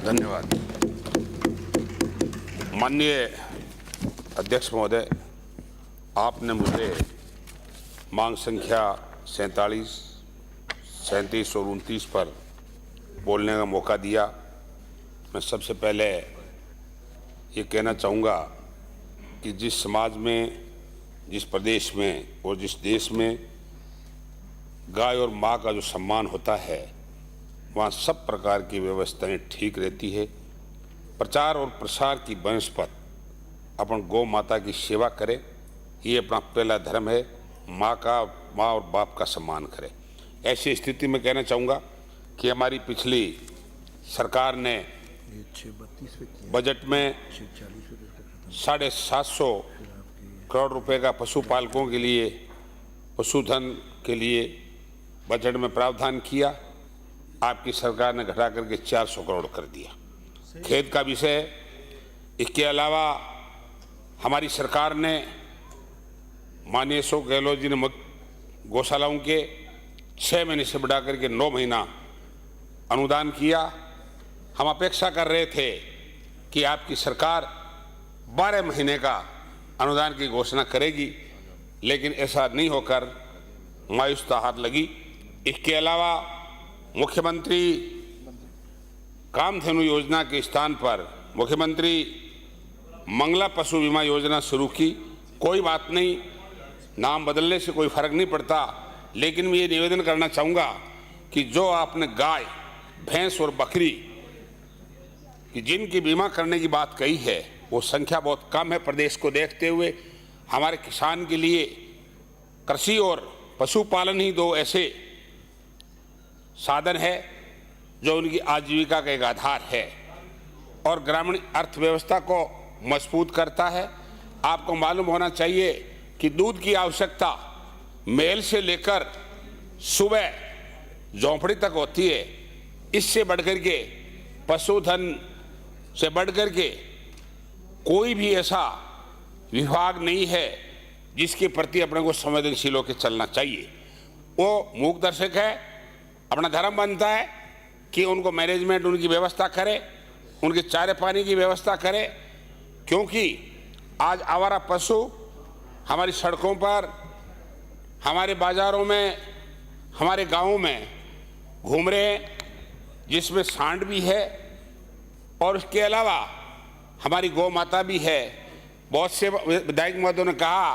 धन्यवाद। माननीय अध्यक्ष महोदय, आपने मुझे मांग संख्या 47, 37 और 29 पर बोलने का मौका दिया। मैं सबसे पहले ये कहना चाहूँगा कि जिस समाज में, जिस प्रदेश में और जिस देश में गाय और माँ का जो सम्मान होता है, वहाँ सब प्रकार की व्यवस्थाएं ठीक रहती है। प्रचार और प्रसार की बनस्पत अपन गौ माता की सेवा करें, ये अपना पहला धर्म है। माँ और बाप का सम्मान करें। ऐसी स्थिति में कहना चाहूँगा कि हमारी पिछली सरकार ने बजट में 750 करोड़ रुपए का पशुपालकों के लिए, पशुधन के लिए बजट में प्रावधान किया। आपकी सरकार ने घटा करके 400 करोड़ कर दिया। खेद का विषय है। इसके अलावा हमारी सरकार ने, माननीय अशोक गहलोत जी ने गौशालाओं के 6 महीने से बढ़ा करके 9 महीना अनुदान किया। हम अपेक्षा कर रहे थे कि आपकी सरकार 12 महीने का अनुदान की घोषणा करेगी, लेकिन ऐसा नहीं होकर मायूसता हाथ लगी। इसके अलावा मुख्यमंत्री कामधेनु योजना के स्थान पर मुख्यमंत्री मंगला पशु बीमा योजना शुरू की। कोई बात नहीं, नाम बदलने से कोई फर्क नहीं पड़ता, लेकिन मैं ये निवेदन करना चाहूँगा कि जो आपने गाय, भैंस और बकरी कि जिनकी बीमा करने की बात कही है, वो संख्या बहुत कम है। प्रदेश को देखते हुए हमारे किसान के लिए कृषि और पशुपालन ही 2 ऐसे साधन है जो उनकी आजीविका का एक आधार है और ग्रामीण अर्थव्यवस्था को मजबूत करता है। आपको मालूम होना चाहिए कि दूध की आवश्यकता मेल से लेकर सुबह झोंपड़ी तक होती है। इससे बढ़कर के, पशुधन से बढ़कर के कोई भी ऐसा विभाग नहीं है जिसके प्रति अपने को संवेदनशील होकर चलना चाहिए। वो मूक दर्शक है। अपना धर्म बनता है कि उनको मैनेजमेंट, उनकी व्यवस्था करे, उनके चारे पानी की व्यवस्था करे, क्योंकि आज आवारा पशु हमारी सड़कों पर, हमारे बाजारों में, हमारे गांवों में घूम रहे हैं, जिसमें सांड भी है और उसके अलावा हमारी गौ माता भी है। बहुत से विधायक महोदयों ने कहा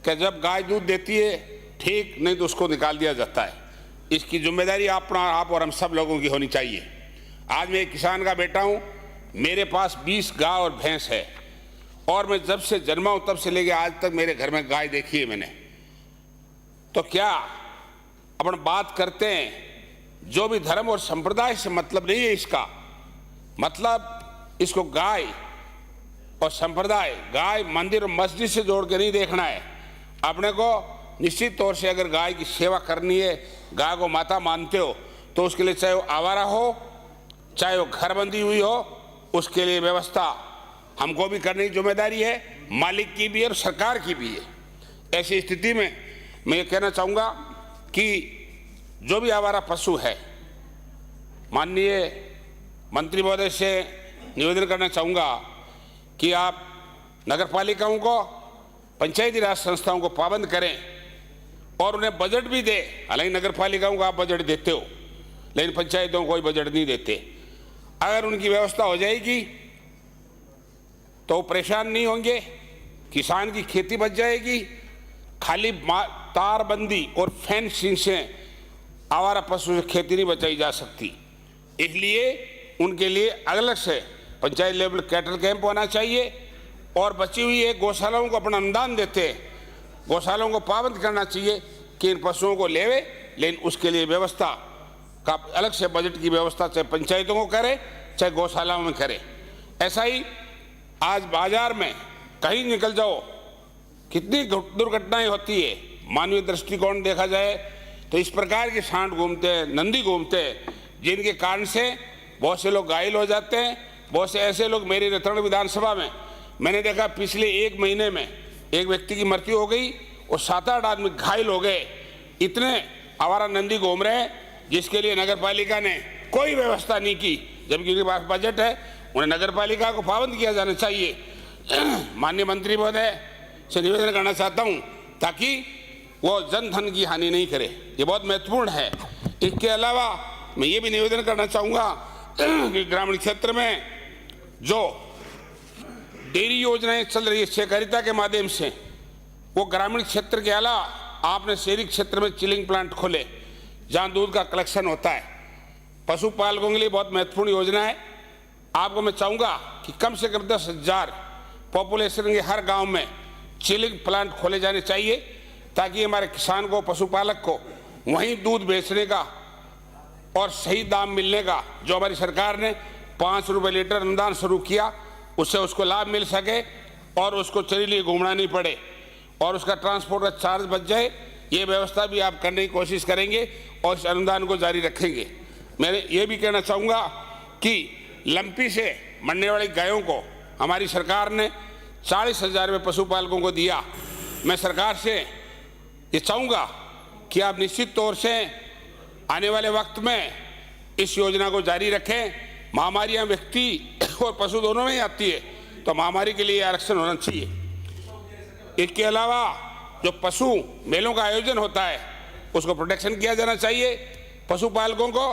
कि जब गाय दूध देती है ठीक, नहीं तो उसको निकाल दिया जाता है। इसकी जिम्मेदारी आप और हम सब लोगों की होनी चाहिए। आज मैं एक किसान का बेटा हूँ, मेरे पास 20 गाय और भैंस है और मैं जब से जन्मा हूँ तब से लेके आज तक मेरे घर में गाय देखी है मैंने। तो क्या अपन बात करते हैं, जो भी धर्म और संप्रदाय से मतलब नहीं है, इसका मतलब इसको गाय और संप्रदाय, गाय मंदिर और मस्जिद से जोड़ के नहीं देखना है। अपने को निश्चित तौर से अगर गाय की सेवा करनी है, गाय को माता मानते हो, तो उसके लिए चाहे वो आवारा हो, चाहे वो घर बंधी हुई हो, उसके लिए व्यवस्था हमको भी करने की जिम्मेदारी है, मालिक की भी है और सरकार की भी है। ऐसी स्थिति में मैं ये कहना चाहूँगा कि जो भी आवारा पशु है, माननीय मंत्री महोदय से निवेदन करना चाहूँगा कि आप नगरपालिकाओं को, पंचायती राज संस्थाओं को पाबंद करें और उन्हें बजट भी दे। हालांकि नगरपालिकाओं को आप बजट देते हो, लेकिन पंचायतों को कोई बजट नहीं देते। अगर उनकी व्यवस्था हो जाएगी तो वो परेशान नहीं होंगे, किसान की खेती बच जाएगी। खाली तारबंदी और फेंसिंग से आवारा पशु से खेती नहीं बचाई जा सकती। इसलिए उनके लिए अलग से पंचायत लेवल कैटल कैंप होना चाहिए और बची हुई एक गौशालाओं को अपना अनुदान देते, गौशालाओं को पाबंद करना चाहिए कि इन पशुओं को लेवे, लेकिन उसके लिए व्यवस्था का अलग से बजट की व्यवस्था चाहे पंचायतों को करे, चाहे गौशालाओं में करे। ऐसा ही आज बाजार में कहीं निकल जाओ, कितनी दुर्घटनाएं होती है। मानवीय दृष्टिकोण देखा जाए तो इस प्रकार के सांड घूमते हैं, नंदी घूमते हैं, जिनके कारण से बहुत से लोग घायल हो जाते हैं। बहुत से ऐसे लोग, मेरी रतन विधानसभा में मैंने देखा पिछले 1 महीने में एक व्यक्ति की मृत्यु हो गई और 7-8 आदमी घायल हो गए। इतने आवारा नंदी घूम रहे हैं जिसके लिए नगर पालिका ने कोई व्यवस्था नहीं की, जबकि उनके पास बजट है। उन्हें नगर पालिका को पाबंद किया जाना चाहिए। माननीय मंत्री महोदय से निवेदन करना चाहता हूं ताकि वो जन धन की हानि नहीं करे, ये बहुत महत्वपूर्ण है। इसके अलावा मैं ये भी निवेदन करना चाहूँगा कि ग्रामीण क्षेत्र में जो डेयरी योजनाएं चल रही है सहकारिता के माध्यम से, वो ग्रामीण क्षेत्र के अलावा आपने शहरी क्षेत्र में चिलिंग प्लांट खोले जहाँ दूध का कलेक्शन होता है। पशुपालकों के लिए बहुत महत्वपूर्ण योजना है। आपको मैं चाहूँगा कि कम से कम 10,000 पॉपुलेशन के हर गांव में चिलिंग प्लांट खोले जाने चाहिए ताकि हमारे किसान को, पशुपालक को वहीं दूध बेचने का और सही दाम मिलने का, जो हमारी सरकार ने 5 रुपये लीटर अनुदान शुरू किया, उससे उसको लाभ मिल सके और उसको चरी लिए घूमना नहीं पड़े और उसका ट्रांसपोर्ट का चार्ज बच जाए। ये व्यवस्था भी आप करने की कोशिश करेंगे और इस अनुदान को जारी रखेंगे। मैं ये भी कहना चाहूँगा कि लंपी से मरने वाली गायों को हमारी सरकार ने 40,000 रुपये पशुपालकों को दिया। मैं सरकार से ये चाहूँगा कि आप निश्चित तौर से आने वाले वक्त में इस योजना को जारी रखें। महामारियाँ व्यक्ति और पशु दोनों में ही आती है, तो महामारी के लिए आरक्षण होना चाहिए। इसके अलावा जो पशु मेलों का आयोजन होता है उसको प्रोटेक्शन किया जाना चाहिए। पशुपालकों को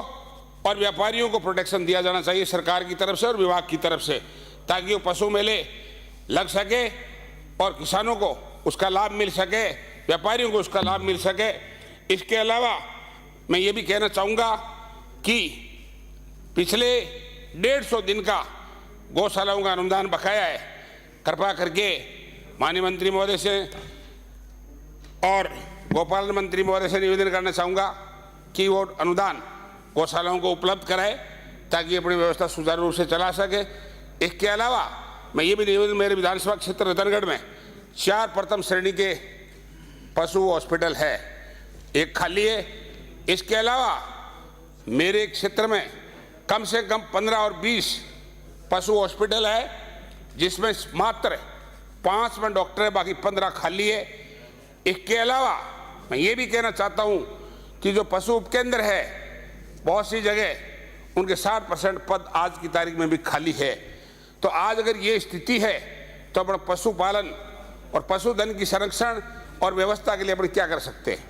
और व्यापारियों को प्रोटेक्शन दिया जाना चाहिए सरकार की तरफ से और विभाग की तरफ से, ताकि वो पशु मेले लग सके और किसानों को उसका लाभ मिल सके, व्यापारियों को उसका लाभ मिल सके। इसके अलावा मैं ये भी कहना चाहूँगा कि पिछले 150 दिन का गौशालाओं का अनुदान बकाया है। कृपा करके माननीय मंत्री महोदय से और गोपालन मंत्री महोदय से निवेदन करना चाहूँगा कि वो अनुदान गौशालाओं को उपलब्ध कराए ताकि अपनी व्यवस्था सुचारू रूप से चला सके। इसके अलावा मैं ये भी निवेदन, मेरे विधानसभा क्षेत्र रतनगढ़ में 4 प्रथम श्रेणी के पशु हॉस्पिटल है, एक खाली है। इसके अलावा मेरे क्षेत्र में कम से कम 15 और 20 पशु हॉस्पिटल है जिसमें मात्र 5 में डॉक्टर है, बाकी 15 खाली है। इसके अलावा मैं ये भी कहना चाहता हूँ कि जो पशु उपकेंद्र है बहुत सी जगह उनके 60% पद आज की तारीख में भी खाली है। तो आज अगर ये स्थिति है तो अपना पशुपालन और पशुधन की संरक्षण और व्यवस्था के लिए अपन क्या कर सकते हैं।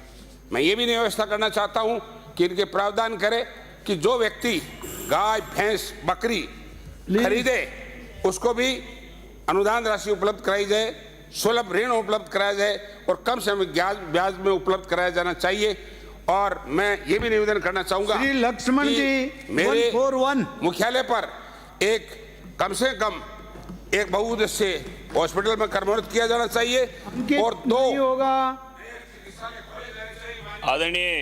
मैं ये भी व्यवस्था करना चाहता हूँ कि इनके प्रावधान करें कि जो व्यक्ति गाय, भैंस, बकरी खरीदे उसको भी अनुदान राशि उपलब्ध कराई जाए, सुलभ ऋण उपलब्ध कराया जाए और कम से कम ब्याज में उपलब्ध कराया जाना चाहिए। और मैं ये भी निवेदन करना चाहूँगा श्री लक्ष्मण जी मेरे 141 मुख्यालय पर एक कम से कम एक बहुउद्देशीय हॉस्पिटल में कर्मरत किया जाना चाहिए और 2 होगा आदरणीय